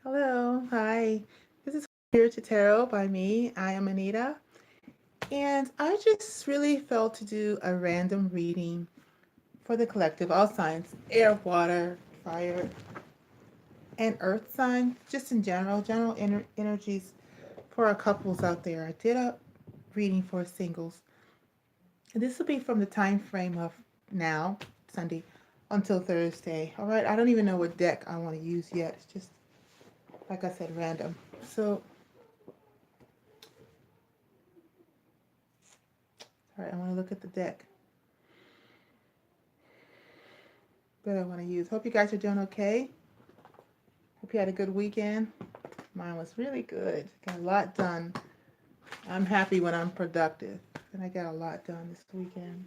Hello, hi. This is Spirited Tarot by me. I am Anita, and I just really felt to do a random reading for the collective, all signs, air, water, fire, and earth sign, just in general energies for our couples out there. I did a reading for singles. This will be from the time frame of now, Sunday, until Thursday. All right, I don't even know what deck I want to use yet. It's just, like I said, random. So, all right, I want to look at the deck that I want to use. Hope you guys are doing okay. Hope you had a good weekend. Mine was really good. Got a lot done. I'm happy when I'm productive, and I got a lot done this weekend.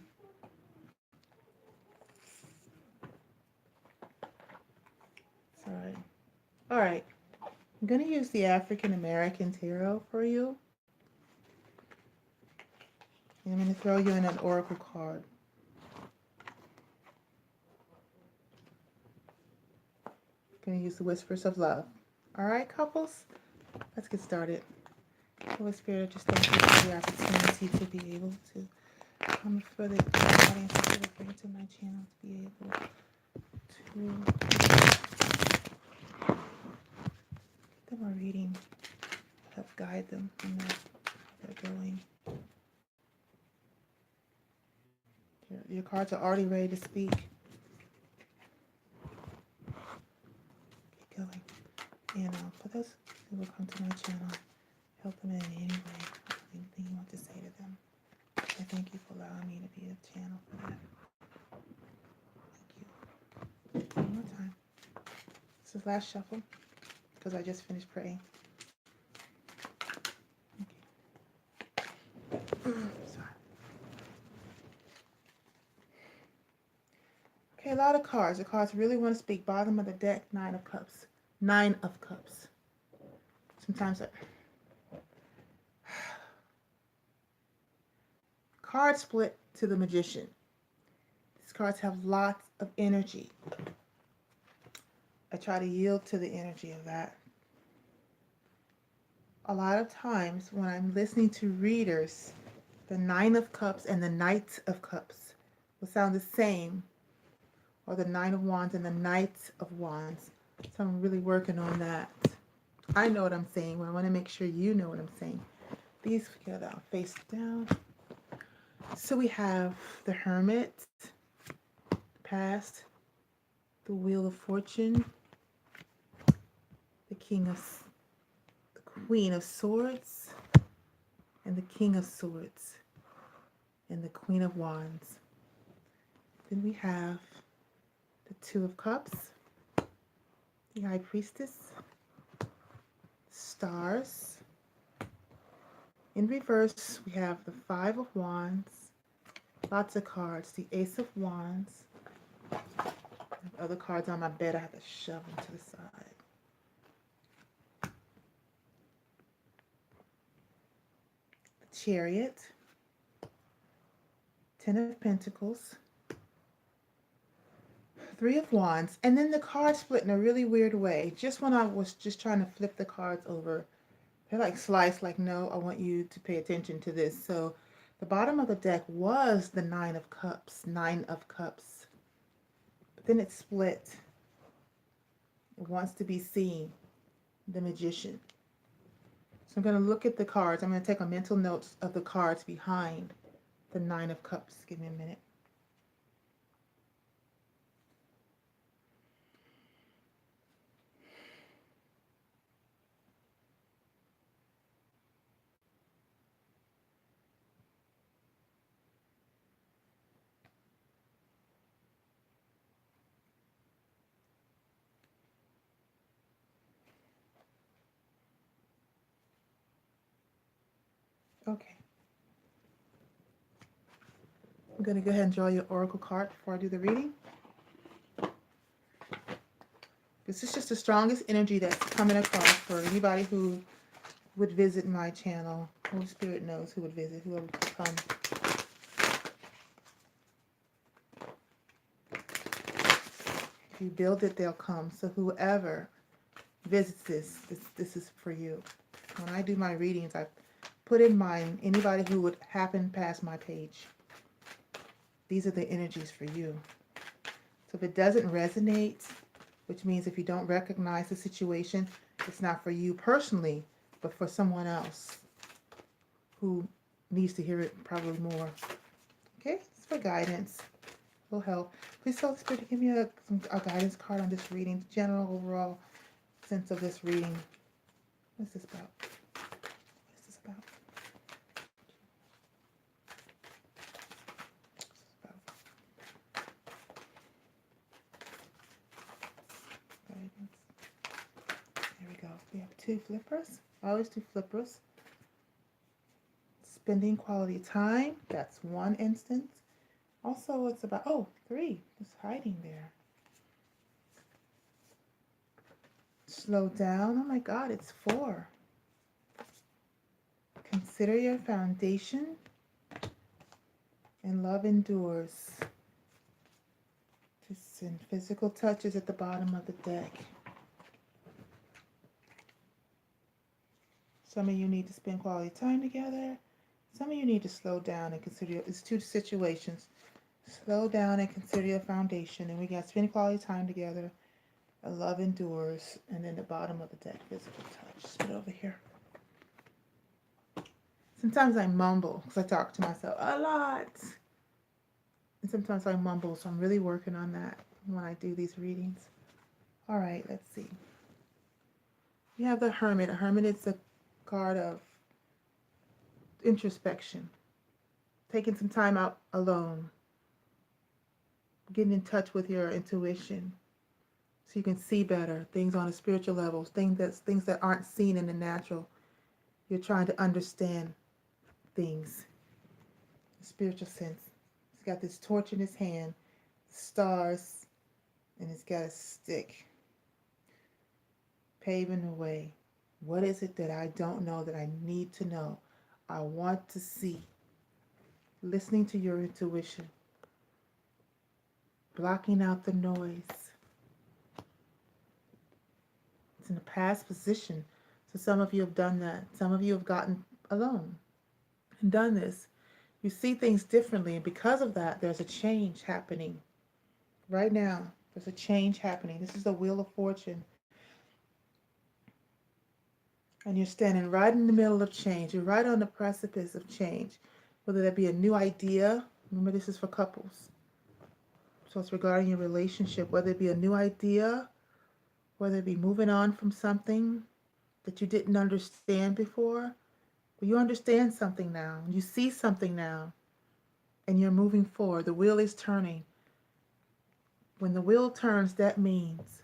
Sorry. All right. I'm going to use the African American Tarot for you. And I'm going to throw you in an oracle card. I'm going to use the Whispers of Love. All right, couples? Let's get started. Holy Spirit, just thank you for the opportunity to be able to come for the audience that are bring to my channel to be able to get them a reading, help guide them in where they're going. Your cards are already ready to speak. Keep going. And for those who will come to my channel, help them in any way, anything you want to say to them. I thank you for allowing me to be a channel for that. Thank you. One more time. This is last shuffle because I just finished praying. Sorry. Okay, a lot of cards. The cards really want to speak. Bottom of the deck, Nine of Cups. Nine of Cups. Sometimes cards split to the Magician. These cards have lots of energy. I try to yield to the energy of that. A lot of times when I'm listening to readers, the Nine of Cups and the Knight of Cups will sound the same, or the Nine of Wands and the Knight of Wands. So I'm really working on that. I know what I'm saying, but I want to make sure you know what I'm saying. These get out face down. So we have the Hermit, the Past, the Wheel of Fortune, the the Queen of Swords, and the King of Swords, and the Queen of Wands. Then we have the Two of Cups, the High Priestess, Stars. In reverse, we have the Five of Wands, lots of cards, the Ace of Wands. I have other cards on my bed I have to shove them to the side. The Chariot, Ten of Pentacles, Three of Wands, and then the cards split in a really weird way. Just when I was just trying to flip the cards over, they're like sliced, like, no, I want you to pay attention to this. So the bottom of the deck was the Nine of Cups, Nine of Cups. But then it split. It wants to be seen, the Magician. So I'm going to look at the cards. I'm going to take a mental note of the cards behind the Nine of Cups. Give me a minute. Okay. I'm going to go ahead and draw your oracle card before I do the reading. This is just the strongest energy that's coming across for anybody who would visit my channel. Holy Spirit knows who would visit, whoever would come. If you build it, they'll come. So whoever visits this is for you. When I do my readings, I put in mind anybody who would happen past my page. These are the energies for you. So if it doesn't resonate, which means if you don't recognize the situation, it's not for you personally, but for someone else who needs to hear it probably more. Okay, it's for guidance. Will help. Please, Holy Spirit, give me a guidance card on this reading, general overall sense of this reading. What's this about? What is this about? Guidance. There we go. We have two flippers. Always two flippers. Spending quality time. That's one instance. Also, it's about, oh, three. Just hiding there. Slow down. Oh my God, it's four. Consider your foundation, and love endures. Just in physical touches at the bottom of the deck. Some of you need to spend quality time together. Some of you need to slow down and consider it's two situations. Slow down and consider your foundation. And we got spend quality time together. A love endures. And then the bottom of the deck, physical touch. Just put it over here. Sometimes I mumble because I talk to myself a lot. And sometimes I mumble, so I'm really working on that when I do these readings. All right, let's see. We have the Hermit. A Hermit is a card of introspection. Taking some time out alone. Getting in touch with your intuition so you can see better things on a spiritual level, things that aren't seen in the natural. You're trying to understand things, the spiritual sense. He's got this torch in his hand, stars, and he's got a stick paving the way. What is it that I don't know that I need to know? I want to see. Listening to your intuition. Blocking out the noise. It's in a past position. So some of you have done that. Some of you have gotten alone and done this. You see things differently, and because of that, there's a change happening. Right now, there's a change happening. This is the Wheel of Fortune. And you're standing right in the middle of change. You're right on the precipice of change. Whether that be a new idea, remember this is for couples. So it's regarding your relationship, whether it be a new idea, whether it be moving on from something that you didn't understand before. But you understand something now. You see something now. And you're moving forward. The wheel is turning. When the wheel turns, that means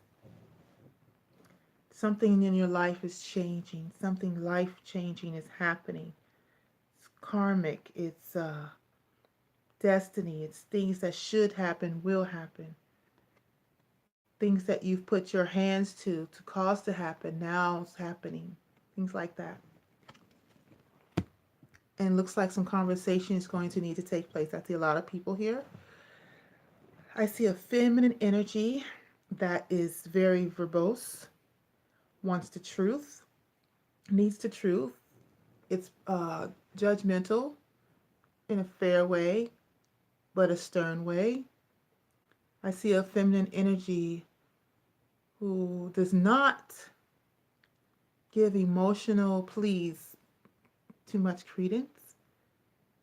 something in your life is changing. Something life-changing is happening. It's karmic. It's destiny. It's things that should happen, will happen. Things that you've put your hands to cause to happen, now it's happening. Things like that. And it looks like some conversation is going to need to take place. I see a lot of people here. I see a feminine energy that is very verbose, wants the truth, needs the truth. It's judgmental in a fair way, but a stern way. I see a feminine energy who does not give emotional pleas too much credence.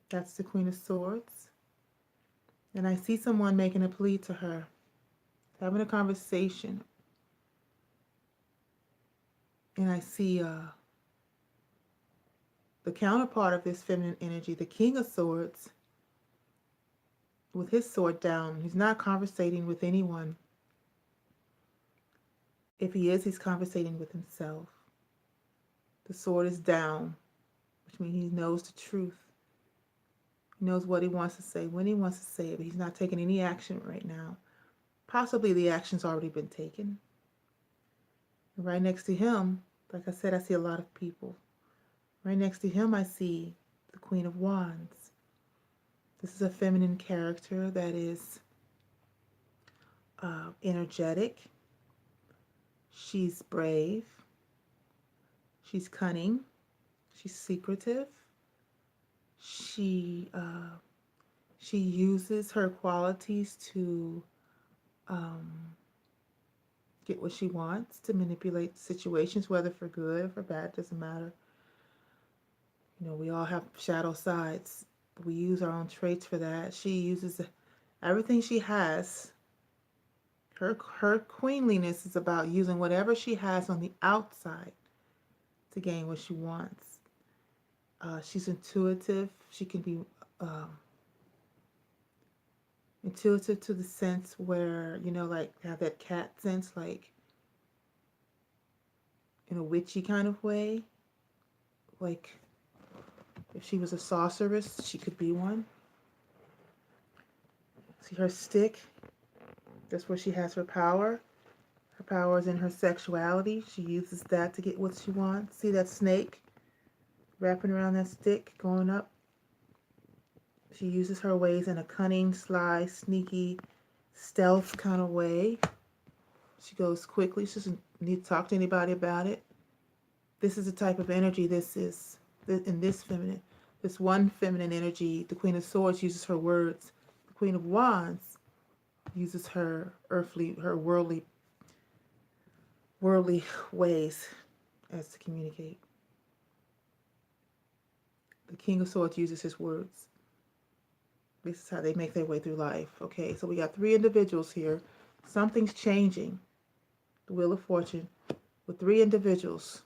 That's the Queen of Swords. And I see someone making a plea to her, having a conversation. And I see the counterpart of this feminine energy, the King of Swords, with his sword down. He's not conversating with anyone. If he is, he's conversating with himself. The sword is down, which means he knows the truth. He knows what he wants to say, when he wants to say it, but he's not taking any action right now. Possibly the action's already been taken. And right next to him, like I said, I see a lot of people. Right next to him, I see the Queen of Wands. This is a feminine character that is energetic, She's brave, she's cunning, she's secretive. She uh, she uses her qualities to um, get what she wants, to manipulate situations, whether for good or for bad, doesn't matter. We all have shadow sides. We use our own traits for that. She uses everything she has. Her queenliness is about using whatever she has on the outside to gain what she wants. She's intuitive. She can be um, intuitive to the sense where, like have that cat sense, like in a witchy kind of way. Like if she was a sorceress, she could be one. See her stick? That's where she has her power. Her power is in her sexuality. She uses that to get what she wants. See that snake wrapping around that stick, going up? She uses her ways in a cunning, sly, sneaky, stealth kind of way. She goes quickly. She doesn't need to talk to anybody about it. This is the type of energy this is. In this feminine, this one feminine energy, the Queen of Swords uses her words. The Queen of Wands uses her earthly, her worldly ways as to communicate. The King of Swords uses his words. This is how they make their way through life. Okay, so we got three individuals here. Something's changing. The Wheel of Fortune with three individuals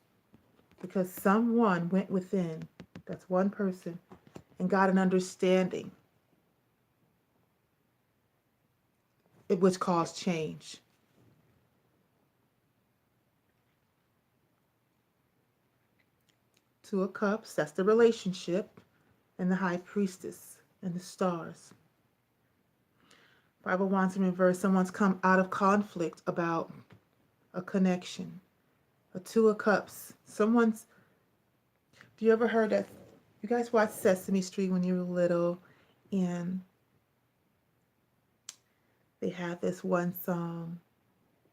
because someone went within. That's one person and got an understanding, which caused change. Two of Cups, that's the relationship, and the High Priestess and the stars. Five of Wands in reverse, someone's come out of conflict about a connection. A Two of Cups, someone's. Do you ever heard that? You guys watched Sesame Street when you were little, and they had this one song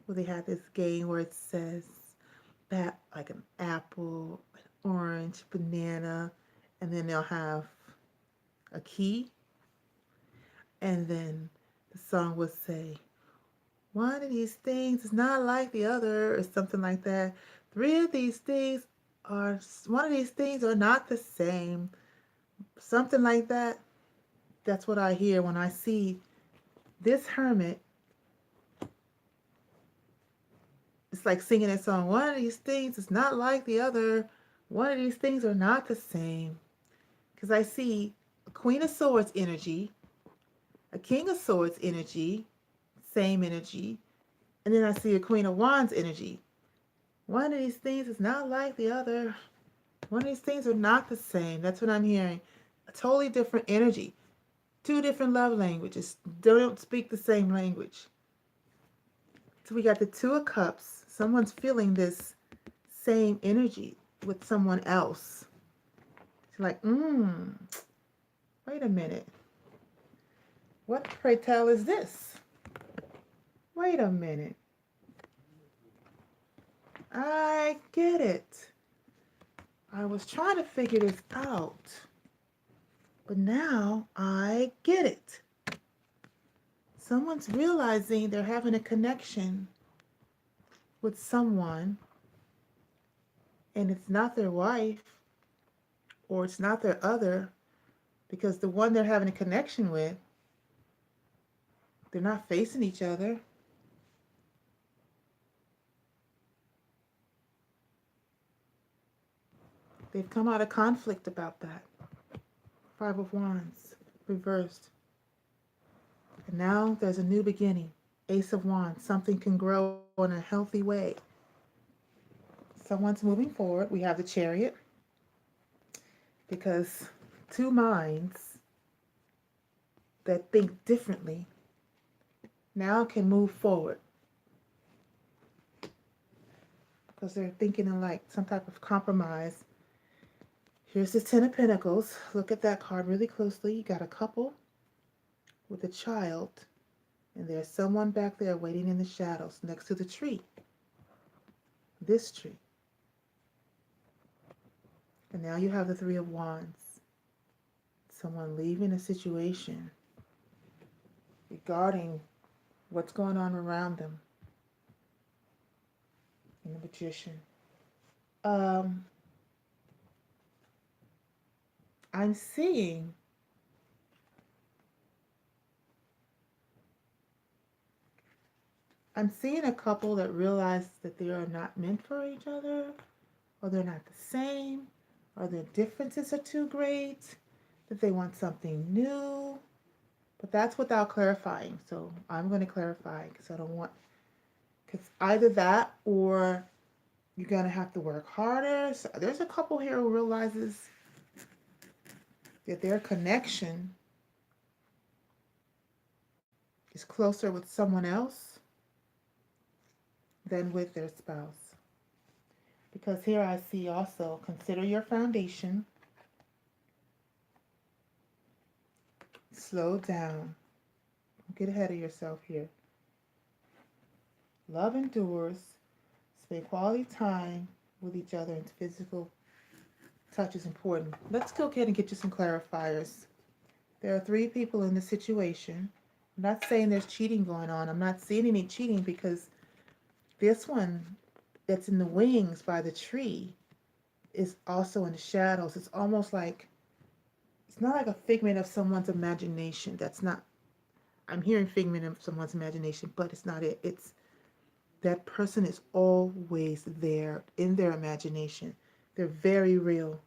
where they had this game where it says that like an apple, an orange, banana, and then they'll have a key, and then the song would say, one of these things is not like the other, or something like that. Three of these things are, one of these things are not the same. Something like that. That's what I hear when I see this hermit. It's like singing that song. One of these things is not like the other. One of these things are not the same. Because I see a Queen of Swords energy, a King of Swords energy, same energy, and then I see a Queen of Wands energy. One of these things is not like the other. One of these things are not the same. That's what I'm hearing. A totally different energy. Two different love languages. They don't speak the same language. So we got the Two of Cups. Someone's feeling this same energy with someone else. It's like, wait a minute. What, pray tell, is this? Wait a minute. I get it. I was trying to figure this out, but now I get it. Someone's realizing they're having a connection with someone, and it's not their wife or it's not their other, because the one they're having a connection with, they're not facing each other. They've come out of conflict about that. Five of Wands, reversed. And now there's a new beginning. Ace of Wands, something can grow in a healthy way. Someone's moving forward. We have the Chariot, because two minds that think differently now can move forward because they're thinking in like some type of compromise. Here's the Ten of Pentacles. Look at that card really closely. You got a couple with a child, and there's someone back there waiting in the shadows next to the tree. this tree. And now you have the Three of Wands. Someone leaving a situation regarding what's going on around them in the Magician. Um, I'm seeing I'm seeing a couple that realize that they are not meant for each other, or they're not the same, or their differences are too great, that they want something new. But that's without clarifying. So I'm going to clarify because I don't want, because either that or you're going to have to work harder. So there's a couple here who realizes that their connection is closer with someone else than with their spouse. Because here I see also consider your foundation, slow down, don't get ahead of yourself here. Love endures, spend quality time with each other, and physical touch is important. Let's go ahead and get you some clarifiers. There are three people in the situation. I'm not saying there's cheating going on. I'm not seeing any cheating because this one that's in the wings by the tree is also in the shadows. It's almost like it's not like a figment of someone's imagination. That's not, I'm hearing figment of someone's imagination, but it's not it. It's that person is always there in their imagination. They're very real.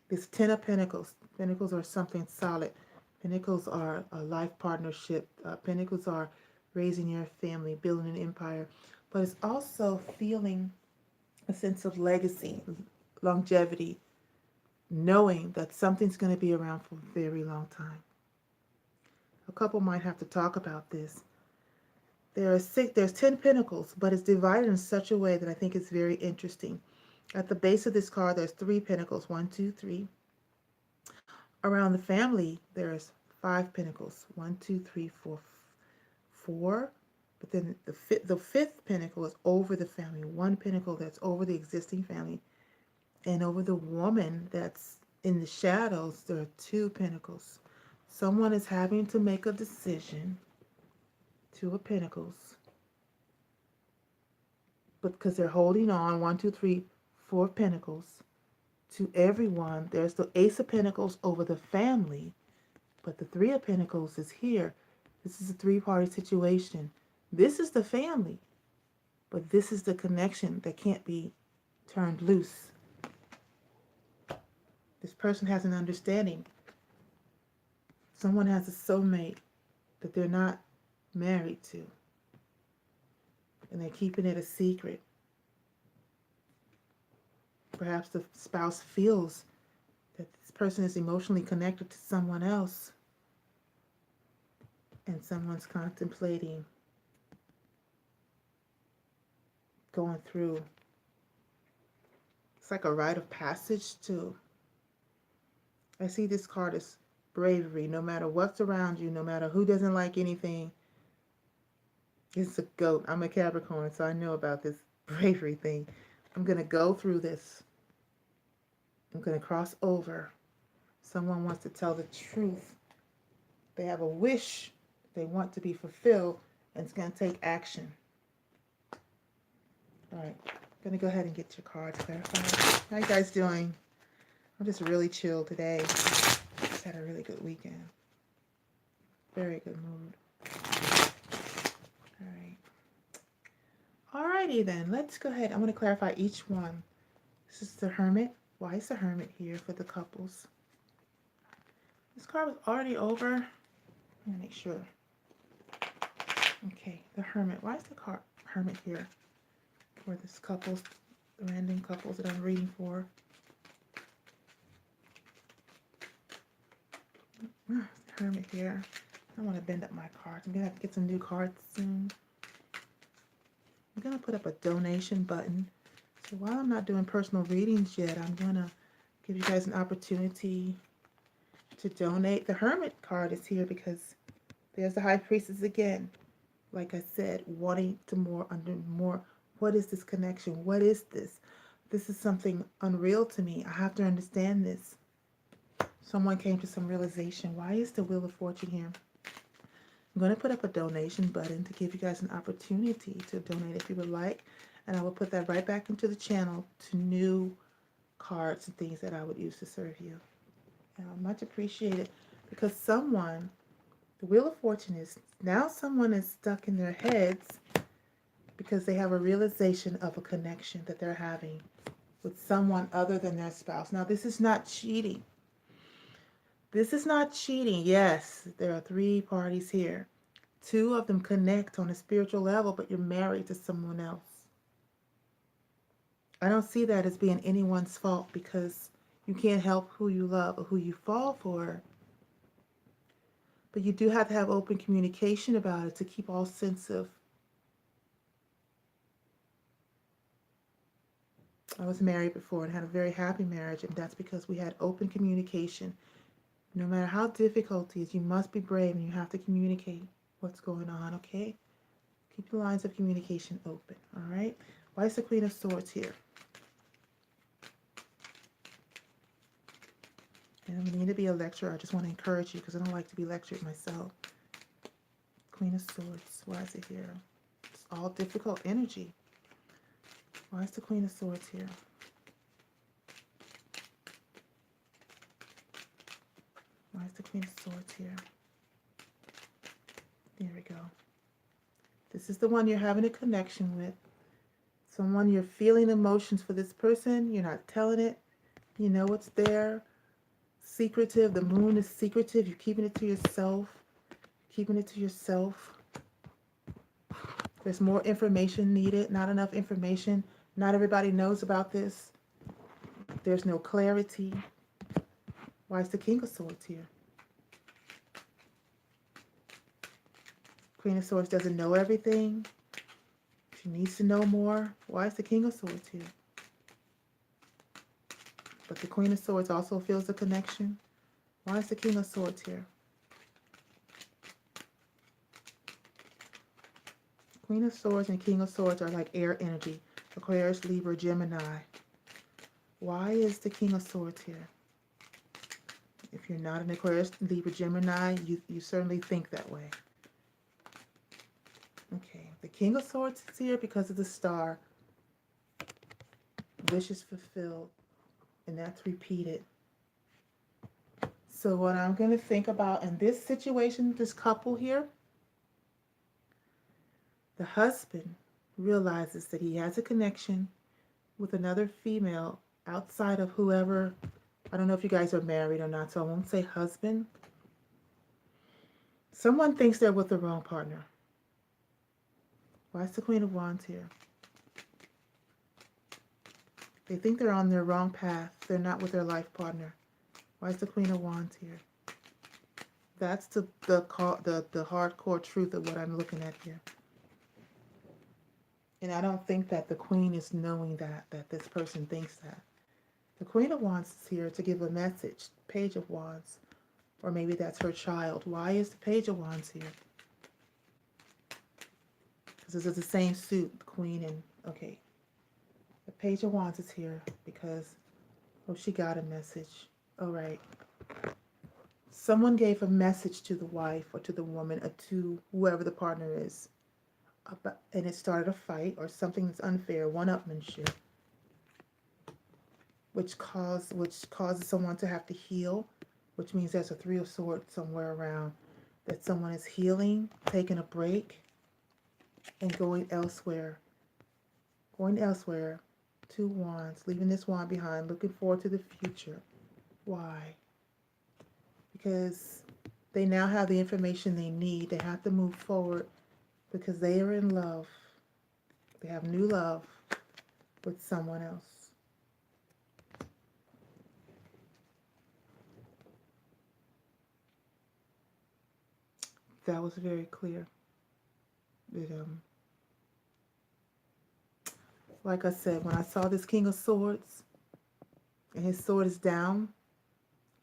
This Ten of Pentacles. Pentacles are something solid. Pentacles are a life partnership. Pentacles are raising your family, building an empire. But it's also feeling a sense of legacy, longevity, knowing that something's going to be around for a very long time. A couple might have to talk about this. There's 10 pentacles, but it's divided in such a way that I think is very interesting. At the base of this card, there's three pentacles. One, two, three. Around the family, there's five pentacles. One, two, three, four, four. But then the fifth pentacle is over the family. One pentacle that's over the existing family. And over the woman that's in the shadows, there are two pentacles. Someone is having to make a decision. Two of pentacles. But because they're holding on, one, two, three, four pentacles. To everyone, there's the Ace of Pentacles over the family. But the Three of Pentacles is here. This is a three-party situation. This is the family. But this is the connection that can't be turned loose. This person has an understanding. Someone has a soulmate that they're not married to. And they're keeping it a secret. Perhaps the spouse feels that this person is emotionally connected to someone else. And someone's contemplating going through. It's like a rite of passage too. I see this card as bravery. No matter what's around you, no matter who doesn't like anything. It's a goat. I'm a Capricorn, so I know about this bravery thing. I'm going to go through this. I'm going to cross over. Someone wants to tell the truth. They have a wish they want to be fulfilled, and it's going to take action. All right. I'm going to go ahead and get your cards clarified. How you guys doing? I'm just really chill today. Just had a really good weekend. Very good mood. All right. Alrighty then. Let's go ahead. I'm going to clarify each one. This is the Hermit. Why is the Hermit here for the couples? This card was already over. I'm going to make sure. Okay, the Hermit. Why is the card Hermit here for this couples, the random couples that I'm reading for? Hermit here. I want to bend up my cards. I'm going to have to get some new cards soon. I'm going to put up a donation button. So while I'm not doing personal readings yet, I'm going to give you guys an opportunity to donate. The Hermit card is here because there's the High Priestess again. Like I said, wanting to more What is this connection? What is this? This is something unreal to me. I have to understand this. Someone came to some realization. Why is the Wheel of Fortune here? I'm going to put up a donation button to give you guys an opportunity to donate if you would like. And I will put that right back into the channel to new cards and things that I would use to serve you. Much appreciated, because someone, the Wheel of Fortune is now someone is stuck in their heads because they have a realization of a connection that they're having with someone other than their spouse. Now, this is not cheating. This is not cheating. Yes, there are three parties here. Two of them connect on a spiritual level, but you're married to someone else. I don't see that as being anyone's fault, because you can't help who you love or who you fall for. But you do have to have open communication about it to keep all sense of. I was married before and had a very happy marriage, and that's because we had open communication. No matter how difficult it is, you must be brave and you have to communicate what's going on, okay? Keep the lines of communication open, all right? Why is the Queen of Swords here? And I'm going to be a lecturer. I just want to encourage you because I don't like to be lectured myself. Queen of Swords, why is it here? It's all difficult energy. Why is the Queen of Swords here? Why is the Queen of Swords here? There we go. This is the one you're having a connection with. Someone you're feeling emotions for this person. You're not telling it. You know it's there. Secretive. The moon is secretive. You're keeping it to yourself. Keeping it to yourself. There's more information needed. Not enough information. Not everybody knows about this. There's no clarity. Why is the King of Swords here? Queen of Swords doesn't know everything. She needs to know more. Why is the King of Swords here? But the Queen of Swords also feels the connection. Why is the King of Swords here? Queen of Swords and King of Swords are like air energy. Aquarius, Libra, Gemini. Why is the King of Swords here? If you're not an Aquarius, Libra, Gemini, you certainly think that way. Okay, the King of Swords is here because of the star. Wishes fulfilled, and that's repeated. So what I'm going to think about in this situation, this couple here, the husband realizes that he has a connection with another female outside of whoever. I don't know if you guys are married or not, so I won't say husband. Someone thinks they're with the wrong partner. Why is the Queen of Wands here? They think they're on their wrong path. They're not with their life partner. Why is the Queen of Wands here? That's the hardcore truth of what I'm looking at here. And I don't think that the Queen is knowing that this person thinks that. The Queen of Wands is here to give a message. Page of Wands. Or maybe that's her child. Why is the Page of Wands here? Because this is the same suit, the Queen and... Okay. The Page of Wands is here because... Oh, she got a message. All right. Someone gave a message to the wife or to the woman or to whoever the partner is. And it started a fight or something that's unfair, one-upmanship. Which causes someone to have to heal, which means there's a Three of Swords somewhere around, that someone is healing, taking a break, and going elsewhere. Going elsewhere. Two Wands, leaving this wand behind, looking forward to the future. Why? Because they now have the information they need. They have to move forward because they are in love. They have new love with someone else. That was very clear. It, like I said, when I saw this King of Swords and his sword is down,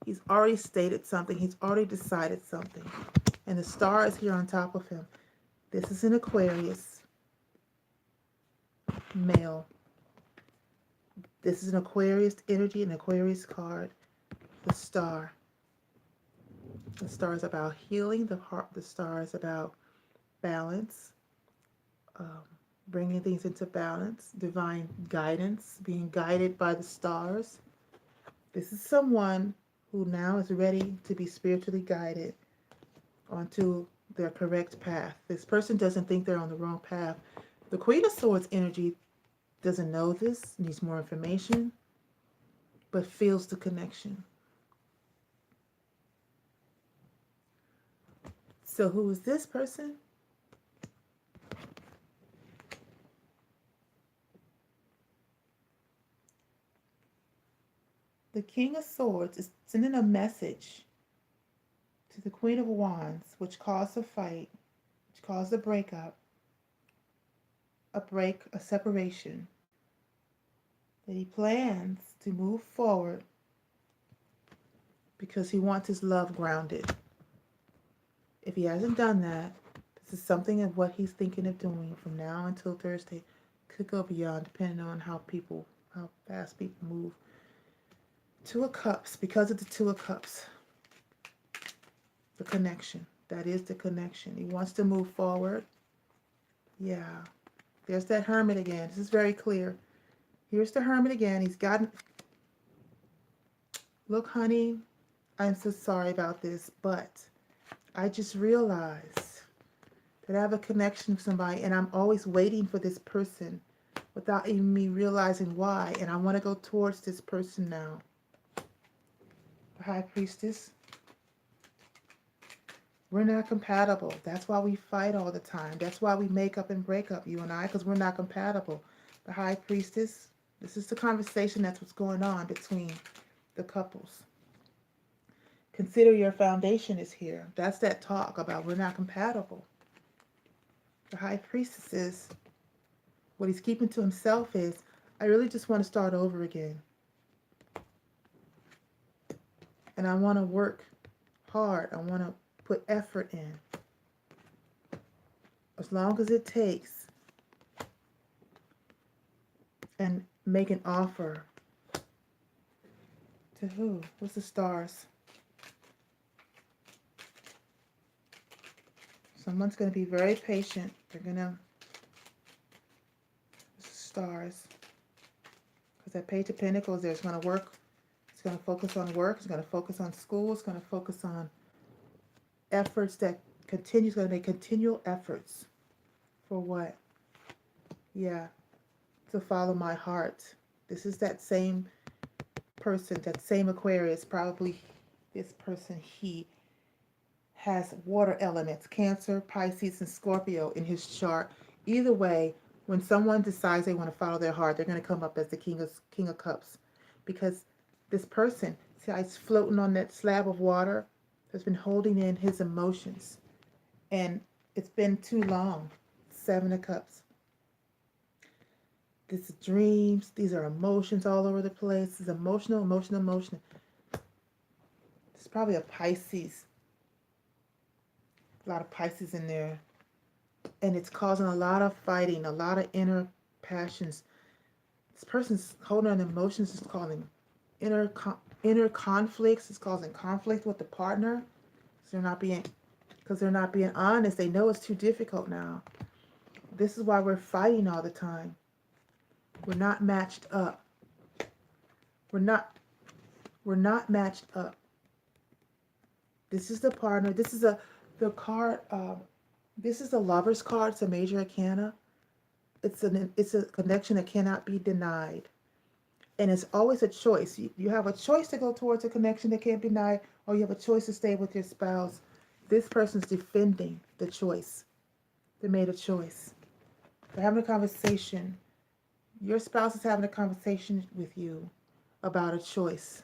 he's already stated something. He's already decided something. And the star is here on top of him. This is an Aquarius. male. This is an Aquarius energy, an Aquarius card. The star. The star is about healing. The star is about balance, um, bringing things into balance, divine guidance, being guided by the stars. This is someone who now is ready to be spiritually guided onto their correct path. This person doesn't think they're on the wrong path. The Queen of Swords energy doesn't know this, needs more information, but feels the connection. So who is this person? The King of Swords is sending a message to the Queen of Wands, which caused a fight, which caused a breakup, a separation, that he plans to move forward because he wants his love grounded. If he hasn't done that, this is something of what he's thinking of doing from now until Thursday. Could go beyond, depending on how fast people move. Two of Cups, because of the Two of Cups, the connection. That is the connection. He wants to move forward. Yeah. There's that Hermit again. This is very clear. Here's the Hermit again. He's gotten... Look, honey, I'm so sorry about this, but I just realized that I have a connection with somebody, and I'm always waiting for this person without even me realizing why, and I want to go towards this person now. The High Priestess. We're not compatible. That's why we fight all the time. That's why we make up and break up, you and I, because we're not compatible. The High Priestess. This is the conversation. That's what's going on between the couples. Consider your foundation is here. That's that talk about we're not compatible. The High Priestess is, what he's keeping to himself is, I really just want to start over again. And I want to work hard. I want to put effort in. As long as it takes. And make an offer. To who? What's the stars? Someone's going to be very patient. They're going to... Stars. Because that Page of Pentacles there is going to work. It's going to focus on work. It's going to focus on school. It's going to focus on efforts that continue. It's going to make continual efforts. For what? Yeah. To follow my heart. This is that same person, that same Aquarius. Probably this person, he has water elements, Cancer, Pisces, and Scorpio in his chart. Either way, when someone decides they want to follow their heart, they're going to come up as the King of Cups. Because this person, see how he's floating on that slab of water, has been holding in his emotions. And it's been too long. Seven of Cups. This is dreams. These are emotions all over the place. This is emotional. There's probably a Pisces. A lot of Pisces in there. And it's causing a lot of fighting, a lot of inner passions. This person's holding on emotions. It's causing inner conflicts. It's causing conflict with the partner. Because they're not being honest. They know it's too difficult now. This is why we're fighting all the time. We're not matched up. We're not matched up. This is the partner. This is the card. This is a Lover's card. It's a major arcana. It's a connection that cannot be denied. And it's always a choice. You have a choice to go towards a connection that can't be denied, or you have a choice to stay with your spouse. This person's defending the choice. They made a choice. They're having a conversation. Your spouse is having a conversation with you about a choice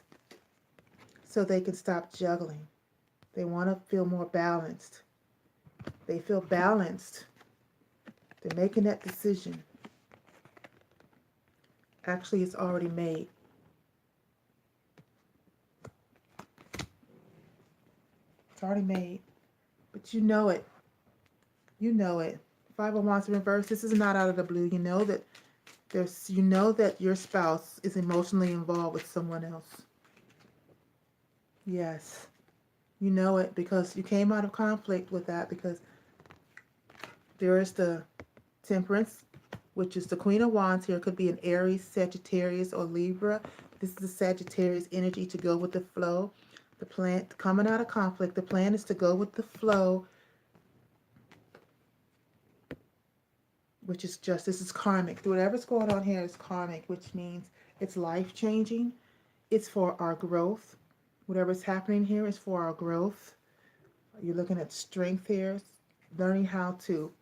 so they can stop juggling. They want to feel more balanced. They feel balanced. They're making that decision. Actually, it's already made. It's already made. But you know it. You know it. Five of Wands in reverse. This is not out of the blue. You know that You know that your spouse is emotionally involved with someone else. Yes. You know it because you came out of conflict with that, because there is the Temperance, which is the Queen of Wands here. It could be an Aries, Sagittarius, or Libra. This is the Sagittarius energy, to go with the flow. The plan, coming out of conflict, the plan is to go with the flow, which is just, this is karmic. Whatever's going on here is karmic, which means it's life changing. It's for our growth. Whatever's happening here is for our growth. You're looking at strength here, learning how to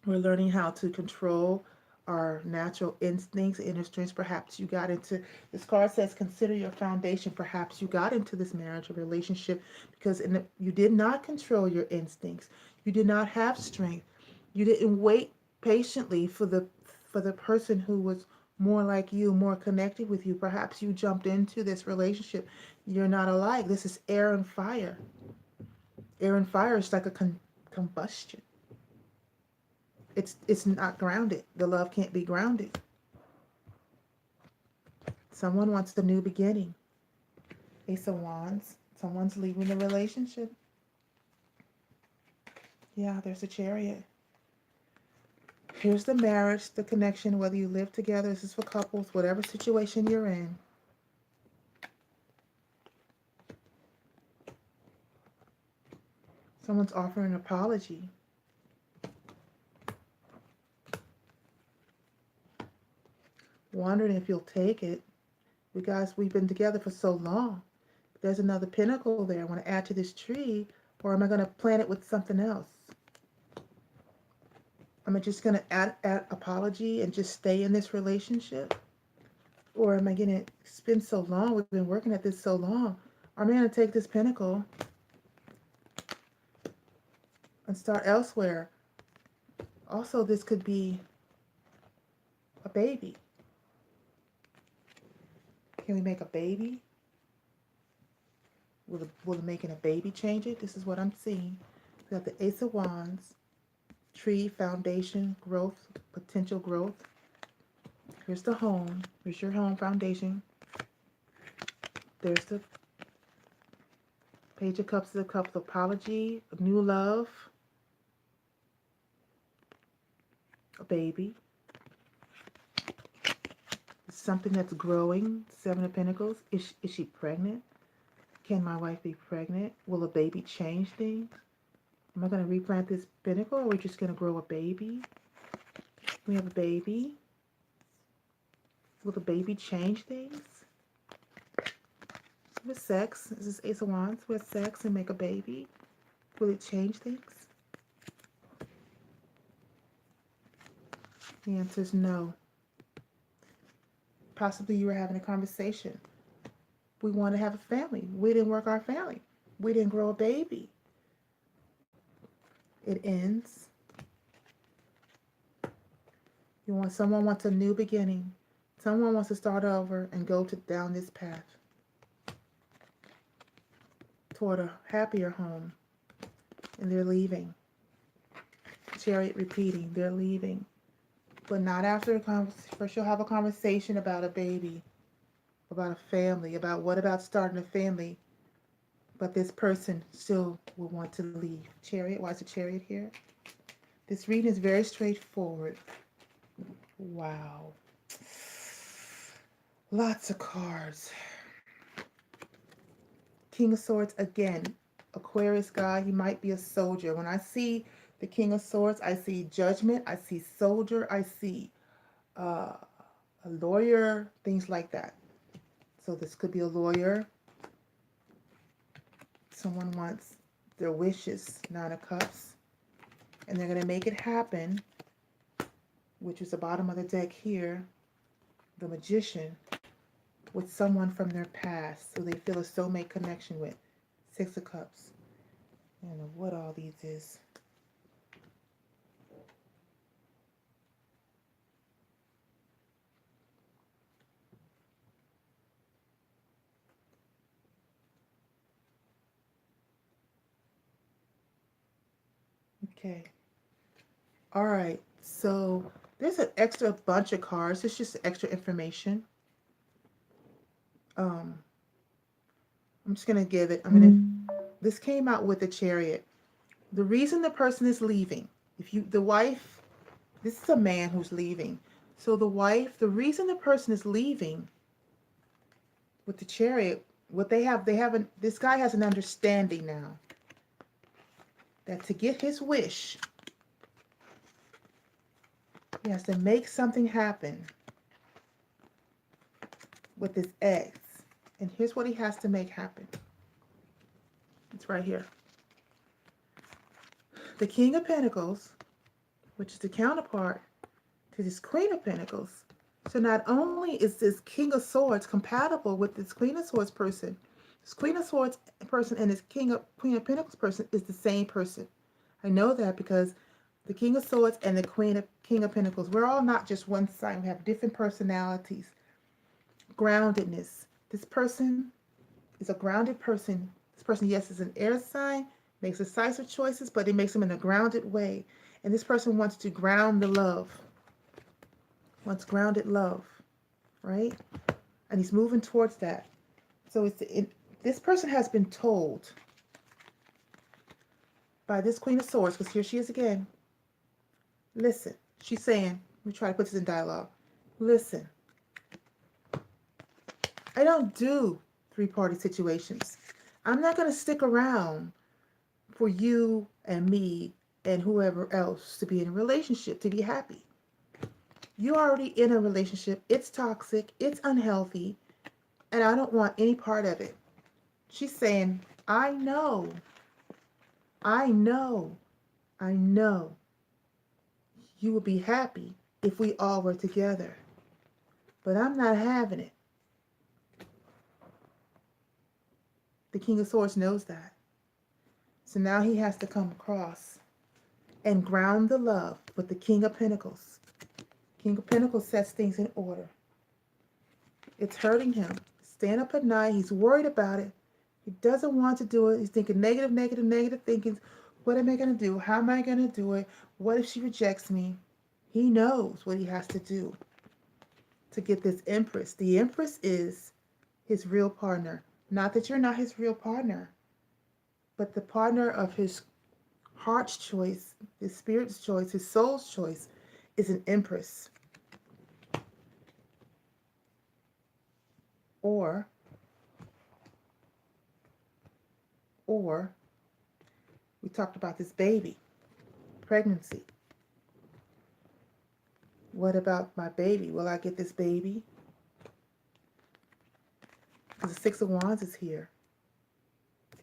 we're learning how to control our natural instincts, inner strengths. Perhaps you got into, this card says, consider your foundation. Perhaps you got into this marriage or relationship because you did not control your instincts. You did not have strength. You didn't wait patiently for the person who was more like you, more connected with you. Perhaps you jumped into this relationship. You're not alike. This is air and fire. Air and fire is like a combustion. It's not grounded. The love can't be grounded. Someone wants a new beginning. Ace of Wands. Someone's leaving the relationship. Yeah, there's a Chariot. Here's the marriage, the connection, whether you live together. This is for couples, whatever situation you're in. Someone's offering an apology. Wondering if you'll take it. Because we've been together for so long. There's another pinnacle there. I want to add to this tree, or am I going to plant it with something else? Am I just going to add apology and just stay in this relationship? Or am I going to, it's been so long, we've been working at this so long, am I going to take this pinnacle and start elsewhere? Also, this could be a baby. Can we make a baby? Will making a baby change it? This is what I'm seeing. We got the Ace of Wands, tree, foundation, growth, potential growth. Here's the home. Here's your home foundation. There's the Page of Cups, the Cups, apology, new love, a baby. Something that's growing. Seven of Pentacles. Is she pregnant? Can my wife be pregnant? Will a baby change things? Am I going to replant this pinnacle, or are we just going to grow a baby? We have a baby. Will the baby change things? With sex, this is Ace of Wands. With sex and make a baby. Will it change things? The answer is no. Possibly you were having a conversation. We want to have a family. We didn't work our family. We didn't grow a baby. It ends. Someone wants a new beginning. Someone wants to start over and go down this path toward a happier home. And they're leaving. Chariot repeating, they're leaving. But not after a conversation. First you'll have a conversation about a baby, about a family, about what about starting a family. But this person still will want to leave. Chariot, why is the Chariot here? This reading is very straightforward. Wow. Lots of cards. King of Swords again. Aquarius guy, he might be a soldier. When I see the King of Swords, I see judgment, I see soldier, I see a lawyer, things like that. So this could be a lawyer. Someone wants their wishes, Nine of Cups. And they're going to make it happen, which is the bottom of the deck here. The Magician, with someone from their past, who they feel a soulmate connection with. Six of Cups. I don't know what all these is. Okay. All right. So there's an extra bunch of cards. It's just extra information. Um, I'm just gonna give it. This came out with the Chariot. The reason the person is leaving, if you, the wife, this is a man who's leaving. So the wife, the reason the person is leaving with the Chariot, what they have an, this guy has an understanding now that to get his wish, he has to make something happen with his ex. And here's what he has to make happen. It's right here. The King of Pentacles, which is the counterpart to this Queen of Pentacles. So not only is this King of Swords compatible with this Queen of Swords person, this Queen of Swords person and this Queen of Pentacles person is the same person. I know that because the King of Swords and the King of Pentacles, we're all not just one sign. We have different personalities. Groundedness. This person is a grounded person. This person, yes, is an air sign, makes decisive choices, but it makes them in a grounded way. And this person wants to ground the love, wants grounded love, right? And he's moving towards that. So this person has been told by this Queen of Swords, because here she is again. Listen, she's saying, let me try to put this in dialogue. Listen, I don't do three-party situations. I'm not going to stick around for you and me and whoever else to be in a relationship, to be happy. You're already in a relationship. It's toxic. It's unhealthy. And I don't want any part of it. She's saying, I know, I know, I know you would be happy if we all were together. But I'm not having it. The King of Swords knows that. So now he has to come across and ground the love with the King of Pentacles. King of Pentacles sets things in order. It's hurting him. Staying up at night. He's worried about it. He doesn't want to do it. He's thinking negative, negative, negative thinking. What am I going to do? How am I going to do it? What if she rejects me? He knows what he has to do to get this Empress. The Empress is his real partner. Not that you're not his real partner, but the partner of his heart's choice, his spirit's choice, his soul's choice is an Empress. Or we talked about this baby, pregnancy. What about my baby? Will I get this baby? Because the Six of Wands is here.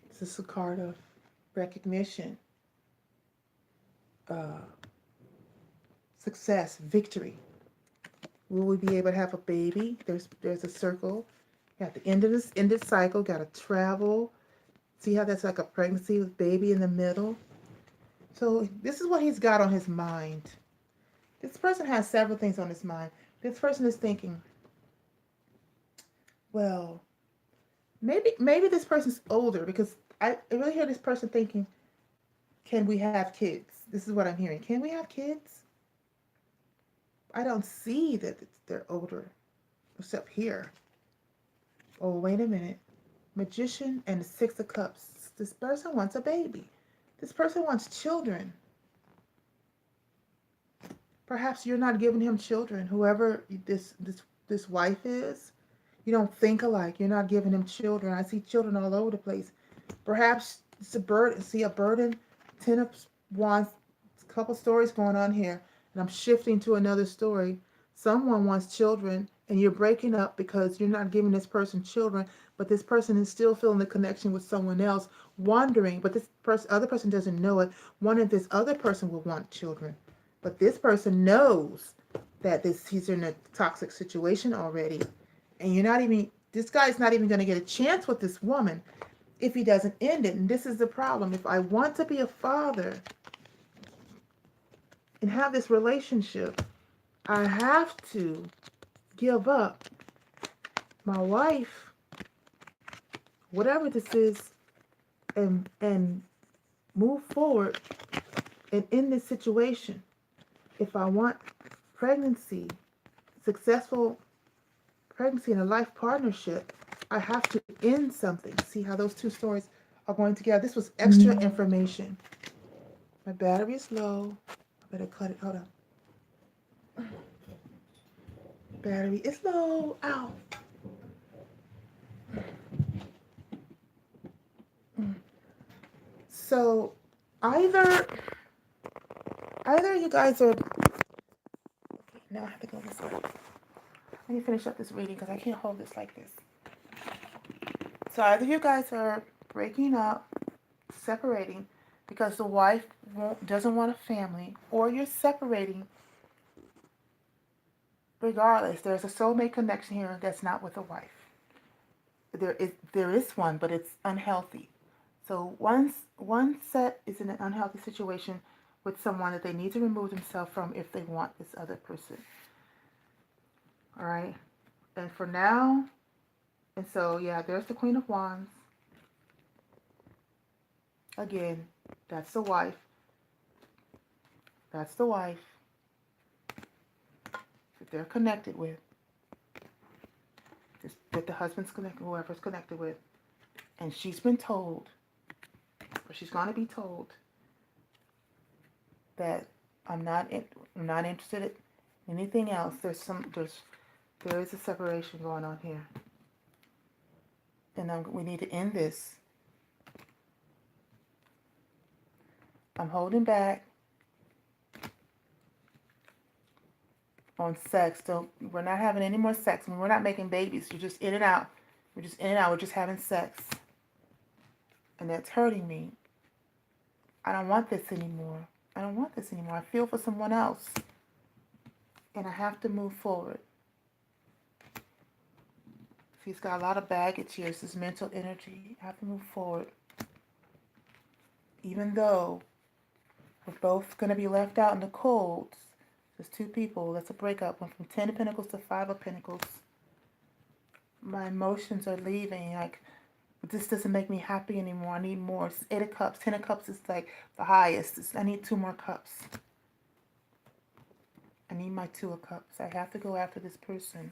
This is a card of recognition, success, victory. Will we be able to have a baby? There's a circle. At the end of this cycle, got to travel. See how that's like a pregnancy with baby in the middle? So this is what he's got on his mind. This person has several things on his mind. This person is thinking, well, maybe this person's older, because I really hear this person thinking, can we have kids? This is what I'm hearing. Can we have kids? I don't see that they're older, except here. Oh, wait a minute. Magician and the Six of Cups. This person wants a baby. This person wants children. Perhaps you're not giving him children. Whoever this wife is, you don't think alike. You're not giving him children. I see children all over the place. Perhaps it's a burden. See a burden. Ten of Wands. A couple stories going on here, and I'm shifting to another story. Someone wants children, and you're breaking up because you're not giving this person children, but this person is still feeling the connection with someone else, wondering, but this other person doesn't know it, wondering if this other person will want children. But this person knows that he's in a toxic situation already, and this guy's not even going to get a chance with this woman if he doesn't end it. And this is the problem. If I want to be a father and have this relationship, I have to give up my wife, whatever this is, and move forward and end this situation if I want pregnancy, successful pregnancy and a life partnership, I have to end something. See how those two stories are going together? This was extra information. My battery is low. I better cut it. Hold on. Battery is low. Ow. So either either you guys are, now I have to go this way. Let me finish up this reading because I can't hold this like this. So either you guys are breaking up, separating because the wife doesn't want a family, or you're separating regardless. There's a soulmate connection here that's not with a wife. There is one, but it's unhealthy. So one set is in an unhealthy situation with someone that they need to remove themselves from if they want this other person. All right. And for now, and so yeah, there's the Queen of Wands. Again, that's the wife. That's the wife that they're connected with. That the husband's connected, whoever's connected with. And she's been told, or she's going to be told, that I'm not interested in anything else. There is a separation going on here, and we need to end this. I'm holding back on sex. We're not having any more sex. I mean, we're not making babies. You're just in and out. We're just in and out. We're just having sex, and that's hurting me. I don't want this anymore. I don't want this anymore. I feel for someone else, and I have to move forward. He's got a lot of baggage here. This is mental energy. I have to move forward. Even though we're both going to be left out in the cold. There's two people. That's a breakup. Went from 10 of Pentacles to 5 of Pentacles. My emotions are leaving. Like, this doesn't make me happy anymore. I need more. It's 8 of Cups. 10 of Cups is like the highest. I need 2 more cups. I need my 2 of Cups. I have to go after this person.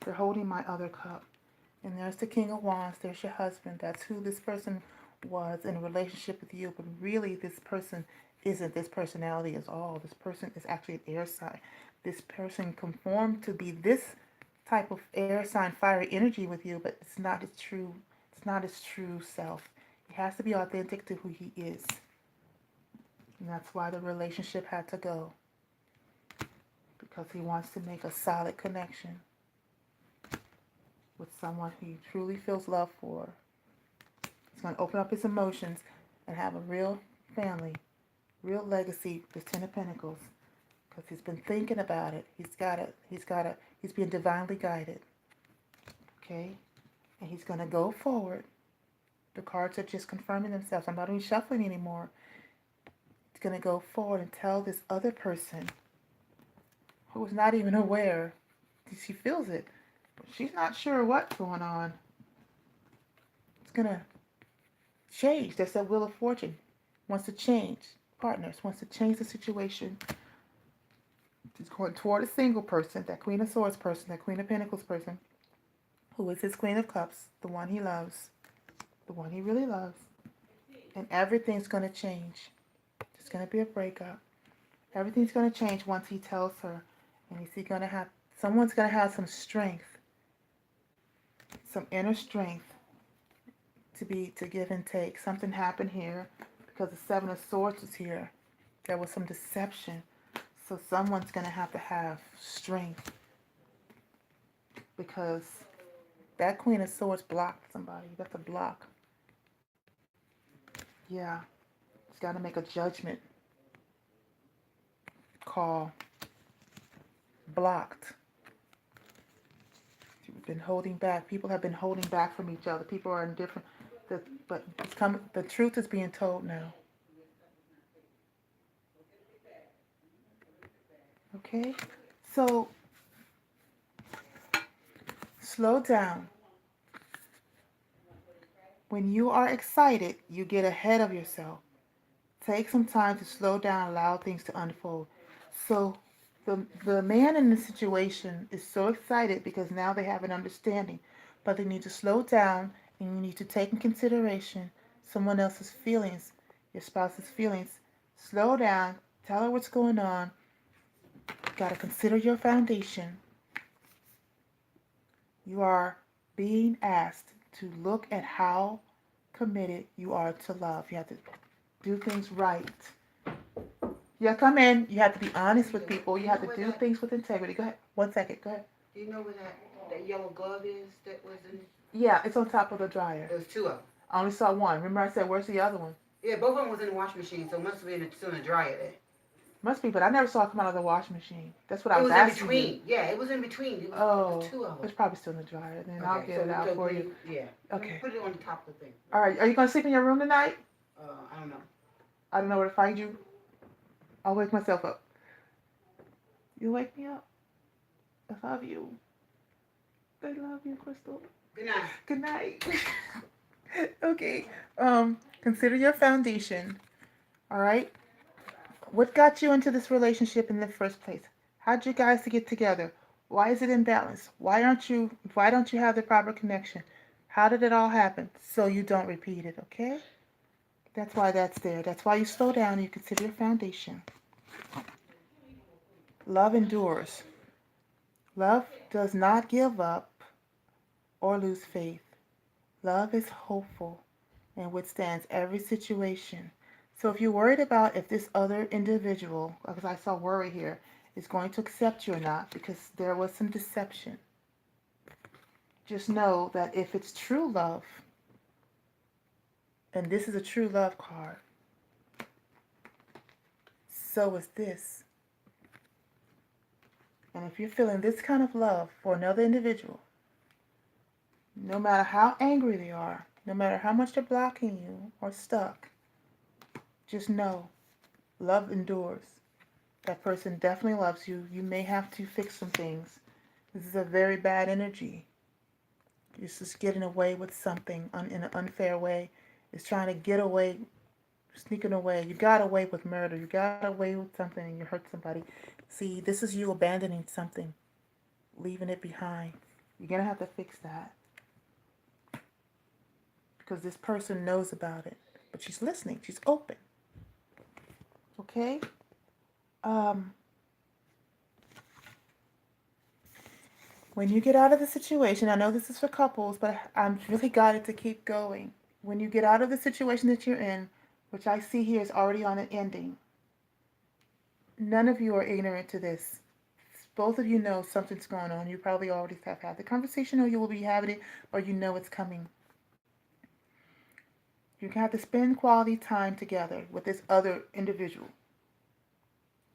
They're holding my other cup. And there's the King of Wands. There's your husband. That's who this person was in a relationship with you. But really, this person isn't this personality at all. This person is actually an air sign. This person conformed to be this type of air sign, fiery energy with you, but it's not his true self. He has to be authentic to who he is. And that's why the relationship had to go. Because he wants to make a solid connection with someone he truly feels love for. He's going to open up his emotions and have a real family, real legacy with 10 of Pentacles. Because he's been thinking about it. He's being divinely guided. Okay? And he's going to go forward. The cards are just confirming themselves. I'm not even shuffling anymore. He's going to go forward and tell this other person who is not even aware. She feels it. But she's not sure what's going on. It's going to change. That's that Wheel of Fortune. Wants to change. Partners. Wants to change the situation. He's going toward a single person, that Queen of Swords person, that Queen of Pentacles person, who is his Queen of Cups, the one he loves, the one he really loves. And everything's going to change. There's going to be a breakup. Everything's going to change once he tells her. And is he going to have, someone's going to have some strength, some inner strength to give and take. Something happened here because the Seven of Swords is here. There was some deception. So someone's going to have strength because that Queen of Swords blocked somebody. That's a block. Yeah. He's got to make a judgment call. Blocked. You've been holding back. People have been holding back from each other. People are in different... But the truth is being told now. Okay? So, slow down. When you are excited, you get ahead of yourself. Take some time to slow down, allow things to unfold. So, The man in this situation is so excited because now they have an understanding, but they need to slow down and you need to take in consideration someone else's feelings, your spouse's feelings. Slow down, tell her what's going on. You got to consider your foundation. You are being asked to look at how committed you are to love. You have to do things right. Yeah, come in. You have to be honest with people. You have to do things with integrity. Go ahead. 1 second. Go ahead. Do you know where that yellow glove is that was in? Yeah, it's on top of the dryer. There was two of them. I only saw one. Remember I said, where's the other one? Yeah, both of them was in the washing machine, so it must have been still in the dryer there. Must be, but I never saw it come out of the washing machine. That's what I It was was in asking you. between. Yeah, it was in between. It was Oh, two of them. it's probably still in the dryer. Then I'll Okay, get so it out so for you. yeah, Okay. put it on the top of the thing. All right. Are you going to sleep in your room tonight? I don't know. I don't know where to find you. I'll wake myself up. You wake me up. I love you. I love you, Crystal. Good night. Good night. Okay. Consider your foundation. All right. What got you into this relationship in the first place? How'd you guys get together? Why is it imbalanced? Why don't you have the proper connection? How did it all happen? So you don't repeat it, okay? That's why that's there. That's why you slow down and you consider your foundation. Love endures. Love does not give up or lose faith. Love is hopeful and withstands every situation. So if you're worried about if this other individual, because I saw worry here, is going to accept you or not because there was some deception, just know that if it's true love, and this is a true love card, so is this. And if you're feeling this kind of love for another individual, no matter how angry they are, no matter how much they're blocking you or stuck, just know love endures. That person definitely loves you. You may have to fix some things. This is a very bad energy. It's just getting away with something in an unfair way. It's trying to get away, sneaking away. You got away with murder. You got away with something and you hurt somebody. See, this is you abandoning something, leaving it behind. You're going to have to fix that because this person knows about it. But she's listening. She's open. Okay? Um, when you get out of the situation, I know this is for couples, but I'm really got it to keep going. When you get out of the situation that you're in, which I see here is already on an ending, none of you are ignorant to this. Both of you know something's going on. You probably already have had the conversation, or you will be having it, or you know it's coming. You have to spend quality time together with this other individual.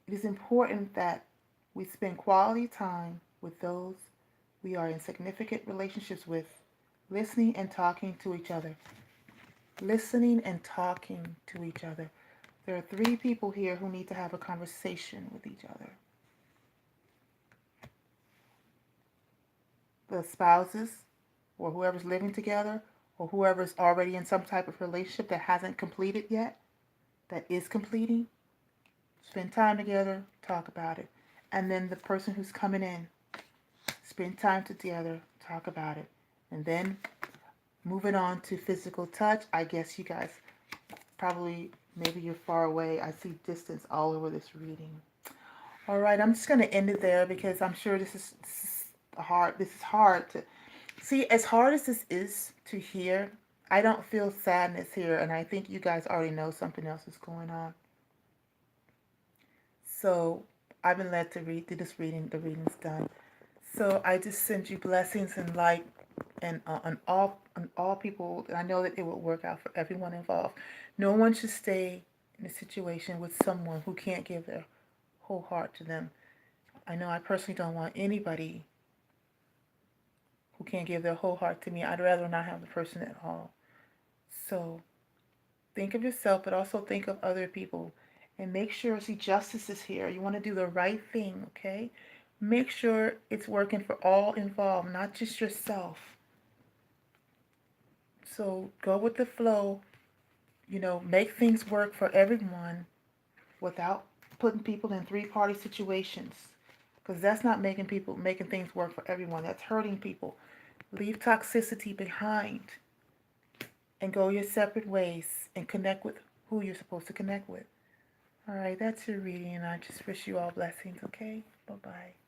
It is important that we spend quality time with those we are in significant relationships with, listening and talking to each other. Listening and talking to each other. There are three people here who need to have a conversation with each other. The spouses, or whoever's living together, or whoever's already in some type of relationship that hasn't completed yet, that is completing. Spend time together, talk about it. And then the person who's coming in, spend time together, talk about it. And then moving on to physical touch, I guess you guys probably, maybe you're far away. I see distance all over this reading. All right, I'm just going to end it there because I'm sure this is hard. This is hard to see. As hard as this is to hear, I don't feel sadness here, and I think you guys already know something else is going on. So I've been led to read through this reading. The reading's done. So I just send you blessings and light, and on all people. I know that it will work out for everyone involved. No one should stay in a situation with someone who can't give their whole heart to them. I know I personally don't want anybody who can't give their whole heart to me. I'd rather not have the person at all. So think of yourself, but also think of other people. And make sure, see, justice is here. You want to do the right thing, okay? Make sure it's working for all involved, not just yourself. So go with the flow, make things work for everyone without putting people in three-party situations. because that's not making things work for everyone. That's hurting people. Leave toxicity behind and go your separate ways and connect with who you're supposed to connect with. All right, that's your reading, and I just wish you all blessings, okay? Bye bye.